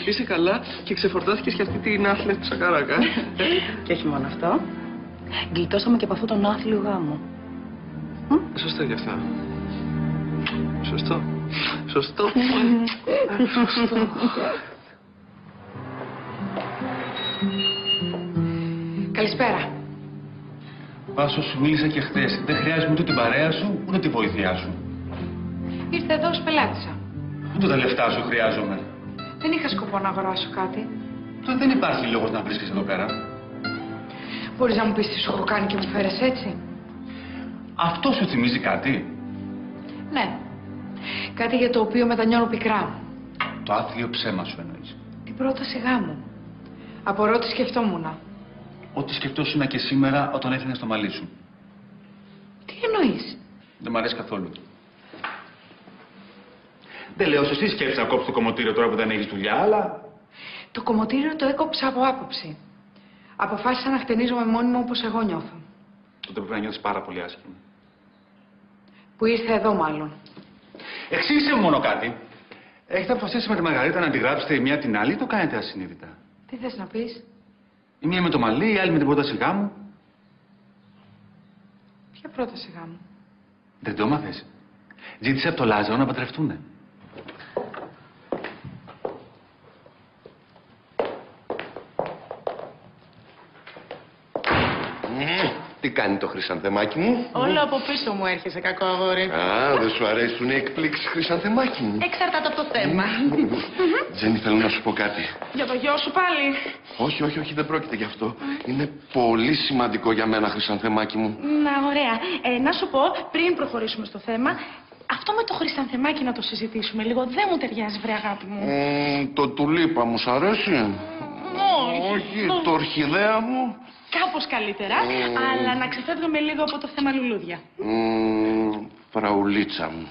είσαι καλά και ξεφορτώθηκες και αυτή την άθλια του Σακαράκα. Και όχι μόνο αυτό. Γλιτώσαμε και από αυτόν τον άθλιο γάμο. Σωστό γι' αυτό. Σωστό. Καλησπέρα. Βάσο, σου μίλησα και χθες. Δεν χρειάζεται ούτε την παρέα σου, ούτε τη βοήθειά σου. Ήρθε εδώ ως πελάτησα. Ούτε τα λεφτά σου χρειάζομαι. Δεν είχα σκοπό να αγοράσω κάτι. Τότε δεν υπάρχει λόγος να βρίσκεσαι εδώ πέρα. Μπορείς να μου πεις τι σου έχω κάνει και μου φέρες έτσι? Αυτό σου θυμίζει κάτι? Ναι. Κάτι για το οποίο μετανιώνω πικρά. Το άθλιο ψέμα σου εννοείς? Την πρόταση γάμου. Απορώ τι σκεφτόμουνα. Ό,τι σκεφτόσουνα και σήμερα όταν έφυγες στο μαλλί σου. Τι εννοείς? Δεν μ' αρέσει καθόλου. Δεν λέω σωστή σκέψη να κόψεις το κομμωτήριο τώρα που δεν έχεις δουλειά, αλλά... Το κομμωτήριο το έκοψα από άποψη. Αποφάσισα να χτενίζομαι μόνη μου όπως εγώ νιώθω. Τότε πρέπει να νιώθεις πάρα πολύ άσχημα. Που ήρθε εδώ μάλλον. Εξήγησε μου μόνο κάτι. Έχετε αποφασίσει με τη Μαργαρίτα να αντιγράψετε η μία την άλλη ή το κάνετε ασυνείδητα? Τι θες να πεις? Η μία με το μαλλί, η άλλη με την πρόταση γάμου. Ποια πρόταση γάμου? Δεν το έμαθες? Ζήτησε από το Λάζαρο να παντρευτούνε. Τι κάνει το χρυσανθεμάκι μου? Όλο από πίσω μου έρχεσαι, κακό αγόρι. Α, δεν σου αρέσουν οι εκπλήξεις, χρυσανθεμάκι μου? Εξαρτάται από το θέμα. Τζένι, θέλω να σου πω κάτι. Για το γιο σου πάλι. Όχι, δεν πρόκειται γι' αυτό. Είναι πολύ σημαντικό για μένα, χρυσανθεμάκι μου. Να, ωραία. Να σου πω, πριν προχωρήσουμε στο θέμα, αυτό με το χρυσανθεμάκι να το συζητήσουμε λίγο. Δεν μου ταιριάζει, βρε αγάπη μου. Το τουλίπα μου σ' αρέσει? Όχι, το ορχιδέα μου. Κάπως καλύτερα, αλλά να ξεφεύγουμε λίγο από το θέμα λουλούδια. Φραουλίτσα μου.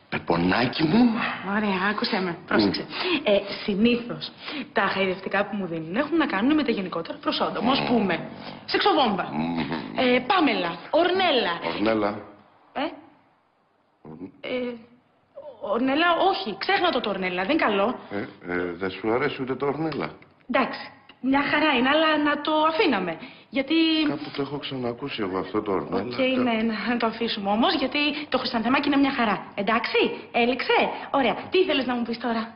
Πεπονάκι μου. Ωραία, άκουσέ με. Πρόσεξε. Συνήθως τα χαϊδευτικά που μου δίνουν έχουν να κάνουν με τα γενικότερα προσόντα μου. Ας πούμε, σεξοβόμβα, Πάμελα, Ορνέλα. Ορνέλα. Ορνέλα, όχι. Ξέχνα το Ορνέλα, δεν είναι καλό. Δεν σου αρέσει ούτε το Ορνέλα? Εντάξει, μια χαρά είναι, αλλά να το αφήναμε. Γιατί... Κάπου το έχω ξανακούσει εγώ αυτό το Ορνέλα. Ναι, να το αφήσουμε όμως, γιατί το χρυσανθεμάκι είναι μια χαρά. Εντάξει, έληξε. Ωραία. Τι ήθελες να μου πεις τώρα?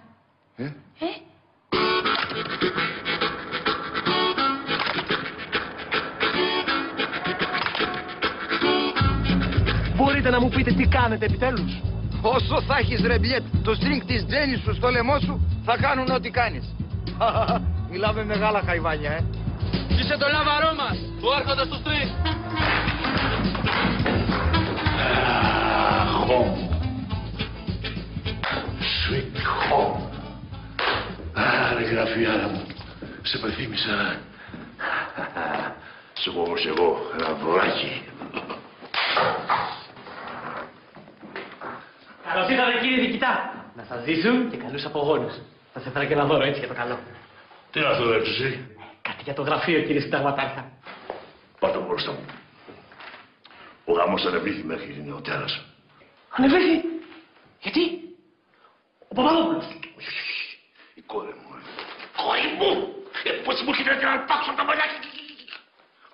Μπορείτε να μου πείτε τι κάνετε επιτέλους? Όσο θα έχεις ρεμπιέτ το στρινγκ της Τζέννης σου στο λαιμό σου, θα κάνουν ό,τι κάνεις. Μιλάμε μεγάλα χαϊβάνια, Είσαι το λαβαρό μας, ο άρχοντας του στρινγκ. Home. Sweet home. Άρε γραφιάρα μου, σε πεθύμισα. Σου πω όμως εγώ, ένα δωράκι. Καλώς ήρθατε κύριε διοικητά. Να σας ζήσουν και καλούς απογόνους. Σας έφερα και ένα δώρο έτσι για το καλό. Τι να το έψεις εσύ? Κάτι για το γραφείο κύριε Συνταγματάρχα. Πάρ' το μπροστά μου. Ο γάμος ανεβήθη μέχρι την νεοτέρας. Ανεβήθη. Γιατί? Ο Παπαδόπουλος. Η κόρη μου. Κόρη μου! Πώς μου έρχεται να αρπάξω από τα μαλλιά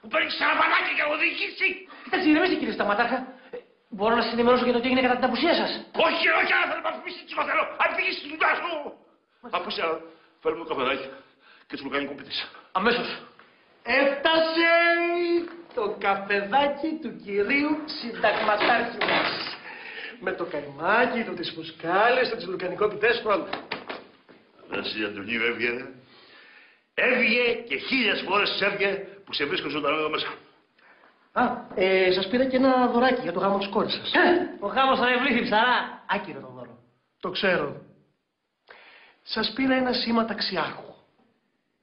που παίρνει σαραβανάκι για να οδηγήσει. Κοιτάξτε, ηρεμήστε κύριε Συνταγματάρχα. Μπορώ να σας ενημερώσω για το τι έγινε κατά την απουσία σας? Όχι, αλλά θα μας πεις τι θέλω. Αν φύγεις στη δουλειά σου. Απουσία, φέρνουμε το καφεδάκι και τους μου κάνει κομπίτες. Αμέσως. Έφτασε το καφεδάκι του κυρίου Συνταγματάρχη μας. Με το καϊμάκι, το τις φουσκάλες, το τις λουκανικόπιτες που άλλο. Εσύ Αντωνίου έβγαινε. Έβγε και 1000 φορές έβγε που σε βρίσκω ζωντανό εδώ μέσα. Σας πήρα και ένα δωράκι για το γάμο της κόρης σας. Ο γάμος ανεβλήθη ψαρά. Άκυρο το δώρο. Το ξέρω. Σας πήρα ένα σήμα ταξιάρχου.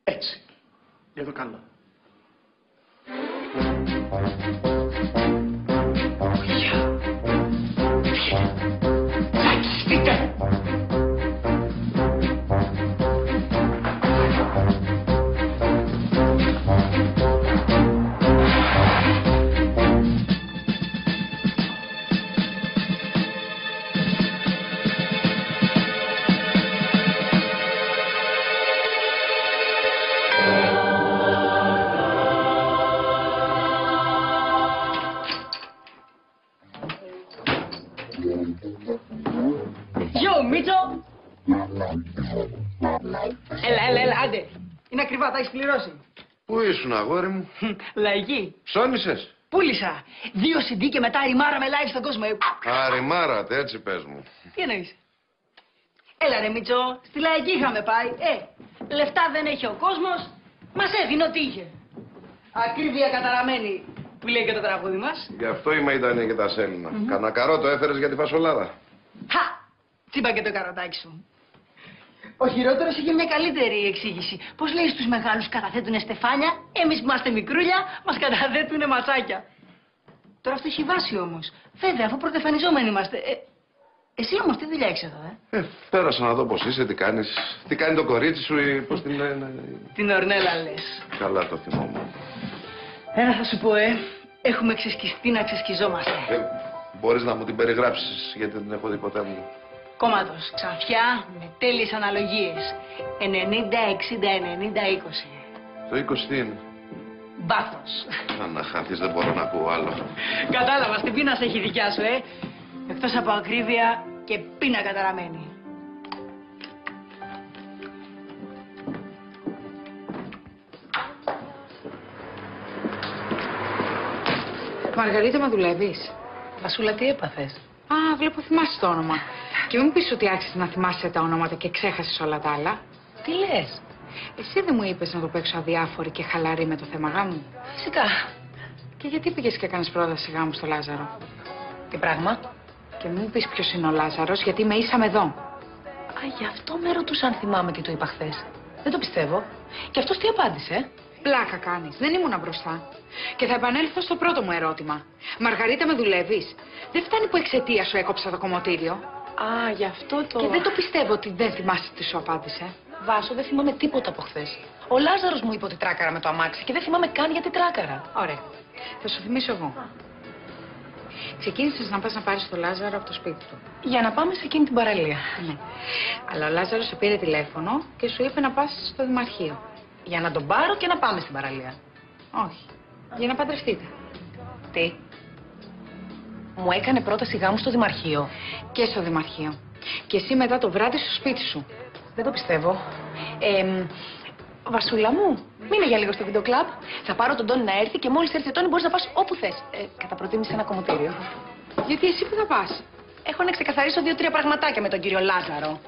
Έτσι. Για το καλό. Έλα, άντε. Είναι ακριβά, τα έχεις πληρώσει. Πού ήσουν, αγόρι μου? Λαϊκή. Ψώνισες? Πούλησα. 2 CD και μετά ρημάρα με live στον κόσμο. Ρημάρατε, έτσι πες μου. Τι εννοείς? Έλα ρε Μίτσο, στη Λαϊκή είχαμε πάει. Λεφτά δεν έχει ο κόσμος, μας έδινε ό,τι είχε. Ακρίβεια καταραμένη, που λέει και το τραγούδι μας. Γι' αυτό η ήταν και τα σέλινα. Κανακαρό το έφερες για τη φασολάδα. Χα! Τσίπα και το καροτάκι σου. Ο χειρότερος είχε μια καλύτερη εξήγηση. Πώς λέει στους μεγάλους καταθέτουνε στεφάνια, εμείς που είμαστε μικρούλια, μας καταθέτουνε ματσάκια. Τώρα αυτό έχει βάση όμως. Βέβαια, αφού πρωτεφανιζόμενοι είμαστε. Εσύ όμως τι δουλειά έχεις εδώ, Πέρασα να δω πώς είσαι, τι κάνεις. Τι κάνει το κορίτσι σου ή πώς την λένε. Την Ορνέλα λες. Καλά το θυμόμαι. Ένα θα σου πω, έχουμε ξεσκιστεί να ξεσκιζόμαστε. Μπορείς να μου την περιγράψεις, γιατί δεν την έχω δει ποτέ μου. Κόμματος, Ξανθιά, με τέλειες αναλογίες. 90, 60, 90, 20. Το 20 τι είναι? Μπάθος. Να χάθεις, δεν μπορώ να ακούω άλλο. Κατάλαβα, στην πείνα σε έχει δικιά σου, Εκτός από ακρίβεια και πείνα καταραμένη. Μαργαρίτα, μα δουλεύεις? Βασούλα, τι έπαθες? Α, βλέπω θυμάσαι το όνομα. Και μην πεις ότι άρχισες να θυμάσαι τα ονόματα και ξέχασες όλα τα άλλα. Τι λες? Εσύ δεν μου είπες να το παίξω αδιάφορη και χαλαρή με το θέμα γάμου? Φυσικά. Και γιατί πήγες και έκανες πρόταση γάμου στο Λάζαρο? Τι πράγμα? Και μην πεις ποιος είναι ο Λάζαρος, γιατί με ήσαμε εδώ. Α, γι' αυτό με ρωτούσαν αν θυμάμαι τι του είπα χθες. Δεν το πιστεύω. Και αυτός τι απάντησε? Πλάκα κάνεις. Δεν ήμουνα μπροστά. Και θα επανέλθω στο πρώτο μου ερώτημα. Μαργαρίτα, με δουλεύεις? Δεν φτάνει που εξαιτία σου έκοψα το κομμωτήριο. Α, γι' αυτό το... Και δεν το πιστεύω ότι δεν θυμάσαι τι σου απάντησε. Βάσο, δεν θυμάμαι τίποτα από χθες. Ο Λάζαρος μου είπε ότι τράκαρα με το αμάξι και δεν θυμάμαι καν γιατί τράκαρα. Ωραία. Θα σου θυμίσω εγώ. Ξεκίνησες να πας να πάρεις το Λάζαρο από το σπίτι του. Για να πάμε σε εκείνη την παραλία. Ναι. Αλλά ο Λάζαρος σε πήρε τηλέφωνο και σου είπε να πας στο Δημαρχείο. Για να τον πάρω και να πάμε στην παραλία. Όχι. Για να παντρευτείτε. Τι? Μου έκανε πρόταση γάμου στο Δημαρχείο. Και στο Δημαρχείο. Και εσύ μετά το βράδυ στο σπίτι σου. Δεν το πιστεύω. Βασούλα μου, μείνε για λίγο στο βίντεο κλαμπ. Θα πάρω τον Τόνι να έρθει και μόλις έρθει ο Τόνι μπορείς να πας όπου θες. Κατά προτίμηση ένα κομμωτήριο. Γιατί εσύ που θα πας? Έχω να ξεκαθαρίσω 2-3 πραγματάκια με τον κύριο Λάζαρο.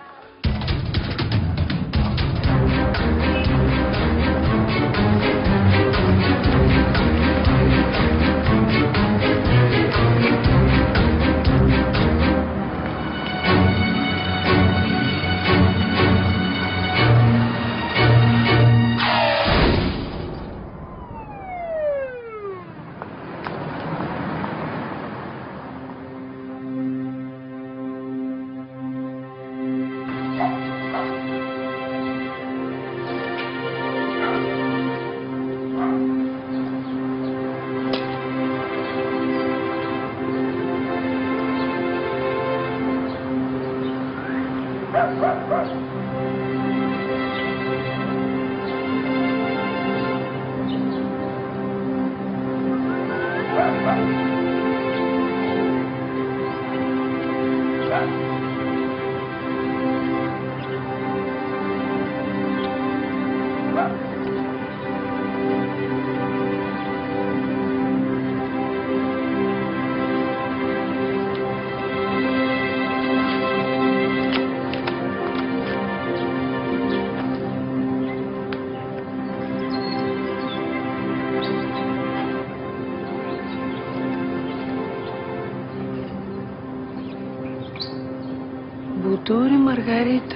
Μπουντούρι Μαργαρίτα.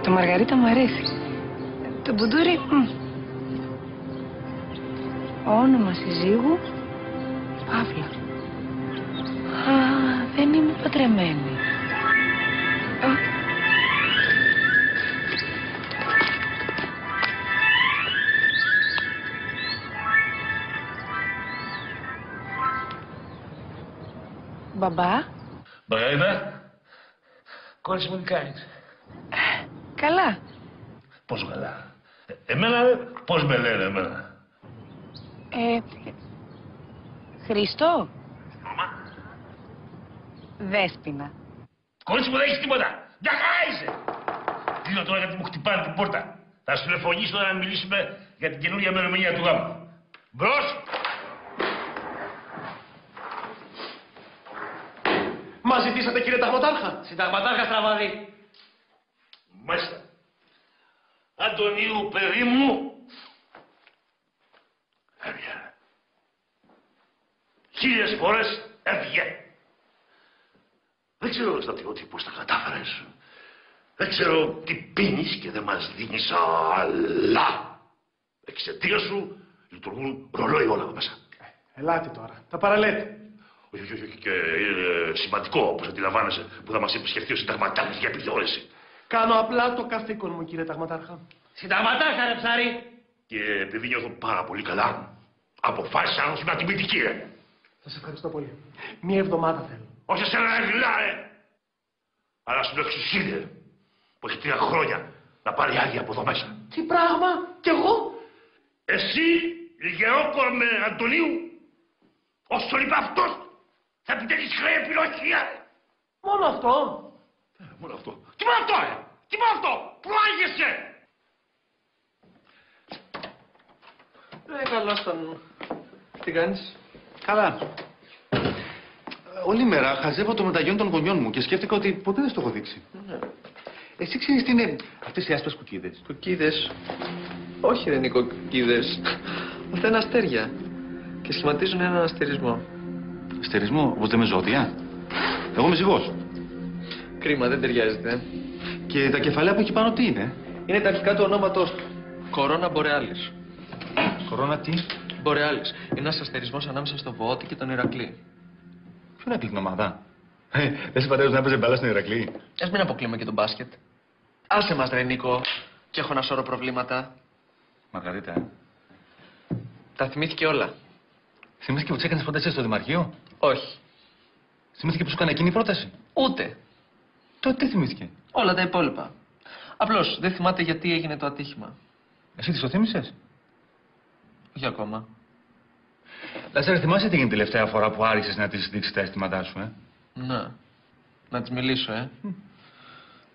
Το Μαργαρίτα μου αρέσει. Το Μπουντούρι... Όνομα συζύγου... Παύλα. Α, δεν είμαι παντρεμένη. Μπαμπά. Μαργαρίτα, κόρη μου τι κάνεις? Καλά. Πόσο καλά? Εμένα, πώς με λένε εμένα? Χρήστο. Δέσποινα. Κόρη μου δεν έχεις τίποτα. Για χαρά είσαι. Κλείνω τώρα γιατί μου χτυπάνε την πόρτα. Θα σου τηλεφωνήσω να μιλήσουμε για την καινούργια ημερομηνία του γάμου. Μπρος! Μας ζητήσατε, κύριε Ταγματάρχα? Συνταγματάρχα Στραβαδί. Μάλιστα. Αντωνίου, παιδί μου. Έβγαινε. 1000 φορές έβγαινε. Δεν ξέρω στρατιώτη πώς τα κατάφερες. Δεν ξέρω τι πίνεις και δεν μας δίνεις, αλλά εξαιτίας σου λειτουργούν ρολόι όλα εδώ μέσα. Ελάτε τώρα. Τα παραλέτε. Όχι, και είναι σημαντικό, όπως αντιλαμβάνεσαι, που θα μας επισκεφτεί ο συνταγματάρχης για επιθεώρηση. Κάνω απλά το καθήκον μου, κύριε Ταγματάρχα. Συνταγματάρχα, ρε ψάρι. Και επειδή νιώθω πάρα πολύ καλά, αποφάσισα να σου να τιμητική, ρε. Σας ευχαριστώ πολύ. Μία εβδομάδα θέλω. Όχι εσένα να μιλάρε, αλλά στον εξουσίδε, που έχει 3 χρόνια να πάρει άδεια από εδώ μέσα. Τι πράγμα, κι εγώ. Εσύ, λιγερόκορμε Αντωνίου, όσο λείπει αυτός, θα επιτέλεις χρέη επιλογία, ρε. Μόνο αυτό. Μόνο αυτό. Τι μόνο αυτό, ρε. Τι μόνο αυτό. Προάγεσαι. Καλώς τον... Τι κάνεις? Καλά. Όλη μέρα χαζεύω το μεταγιόν των γονιών μου και σκέφτηκα ότι ποτέ δεν στο έχω δείξει. Ναι. Εσύ ξέρεις τι είναι αυτές οι άσπρες κουκίδες? Κουκίδες? Όχι, δεν είναι κουκίδες. Αυτά είναι αστέρια. Και σχηματίζουν έναν αστερισμό. Αστερισμό, όπως λέμε ζώδια. Εγώ είμαι ζυγός. Κρίμα, δεν ταιριάζεται. Και τα κεφαλαία που έχει πάνω τι είναι? Είναι τα αρχικά του ονόματος του. Κορώνα Μπορεάλης. Κορώνα τι? Μπορεάλης. Είναι ένας αστερισμός ανάμεσα στο Βοώτη και τον Ηρακλή. Ποιο είναι την ομάδα? Δεν σε πατέρας να έπαιζε μπάλα στην Ηρακλή? Ας μην αποκλείουμε και τον μπάσκετ. Άσε μας ρε Νίκο. Και έχω ένα σώρο προβλήματα. Μαργαρίτα. Τα θυμήθηκε όλα. Θυμήθηκε που τσέκανες πρόταση στο Δημαρχείο? Όχι. Θυμήθηκε που σου έκανε εκείνη η πρόταση? Ούτε. Τότε τι θυμήθηκε? Όλα τα υπόλοιπα. Απλώς δεν θυμάται γιατί έγινε το ατύχημα. Εσύ της το θύμισες? Όχι ακόμα. Λάζαρε, θυμάσαι τι έγινε τελευταία φορά που άρχισες να της δείξεις τα αισθήματά σου, Ναι. Να της μιλήσω,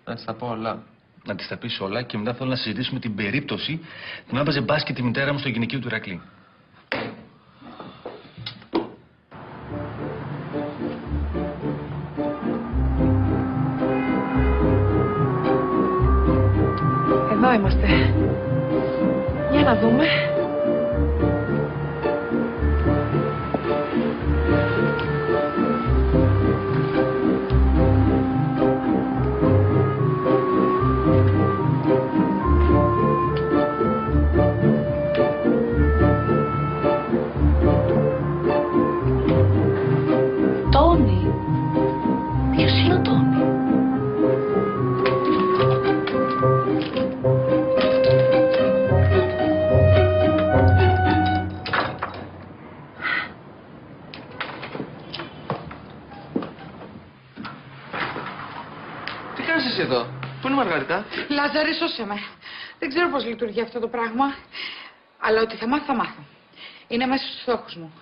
Να της τα πω όλα. Να της τα πεις όλα και μετά θέλω να συζητήσουμε την περίπτωση που να έπαιζε μπάσκετ τη μητέρα μου στο γυναικείο του Ηρακλή. Εδώ είμαστε. Για να δούμε. Τόνι. Ποιος είναι ο Τόνι? Τι κάνεις εσύ εδώ? Πού είναι η Μαργαρίτα? Λάζαρε, σώσε με. Δεν ξέρω πώς λειτουργεί αυτό το πράγμα. Αλλά ότι θα μάθω, θα μάθω. Είναι μέσα στους στόχους μου.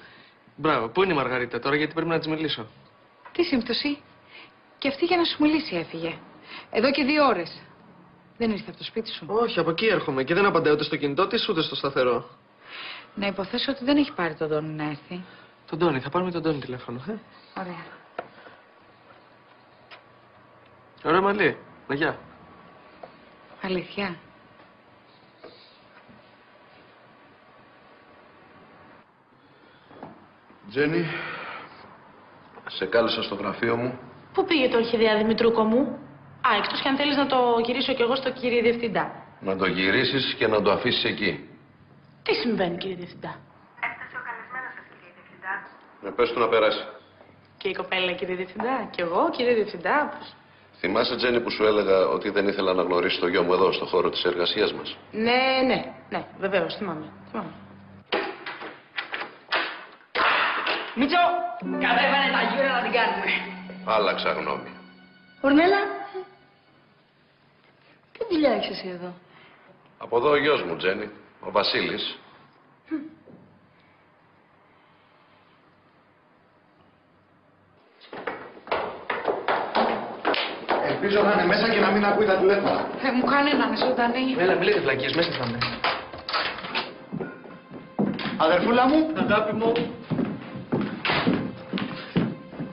Μπράβο, πού είναι η Μαργαρίτα τώρα, γιατί πρέπει να της μιλήσω. Τι σύμπτωση? Και αυτή για να σου μιλήσει έφυγε. Εδώ και 2 ώρες. Δεν ήρθε από το σπίτι σου? Όχι, από εκεί έρχομαι και δεν απαντάει ούτε στο κινητό της ούτε στο σταθερό. Να υποθέσω ότι δεν έχει πάρει τον Τόνι να έρθει. Τον Τόνι, θα πάρουμε τον Τόνι τηλέφωνο, Ωραία. Ωραία μαλλί. Να γεια. Αλήθεια? Τζένι, σε κάλεσα στο γραφείο μου. Πού πήγε το ορχιδέα Δημητρούκο μου? Α, εκτός κι αν θέλεις να το γυρίσω κι εγώ στο κύριε Διευθυντά. Να το γυρίσεις και να το αφήσεις εκεί. Τι συμβαίνει, κύριε Διευθυντά? Έφτασε ο καλεσμένος σας, κύριε Διευθυντά. Πες του να περάσει. Και η κοπέλα, κύριε Διευθυντά. Κι εγώ, κύριε Διευθυντά. Θυμάσαι, Τζένι, που σου έλεγα ότι δεν ήθελα να γνωρίσω το γιο μου εδώ, στο χώρο της εργασίας μας? Ναι, βεβαίως, θυμάμαι. Μίτσο, κατέβαινε τα γύρω να την κάνουμε. Άλλαξα γνώμη. Ορνέλα, τι δουλειά έχεις εσύ εδώ? Από εδώ ο γιος μου, Τζένι, ο Βασίλης. Ελπίζω να είναι μέσα και να μην ακούει τα τηλέφωνα. Μου κάνει να είναι ζωντανή. Έλα, μην λέτε βλακίες, μέσα θα είναι. Αδερφούλα μου. Αγάπη μου.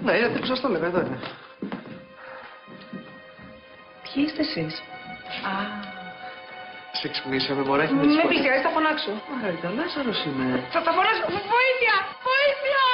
Ναι, είδατε που σας το έλεγα, εδώ είναι. Ποιοι είστε εσείς? Σε ξυπνήσαμε, μωρά, έχει Με πλησιάζει, θα φωνάξω. Μαργαρίτα, Λάζαρος είμαι. Θα φωνάξω. Βοήθεια! Βοήθεια!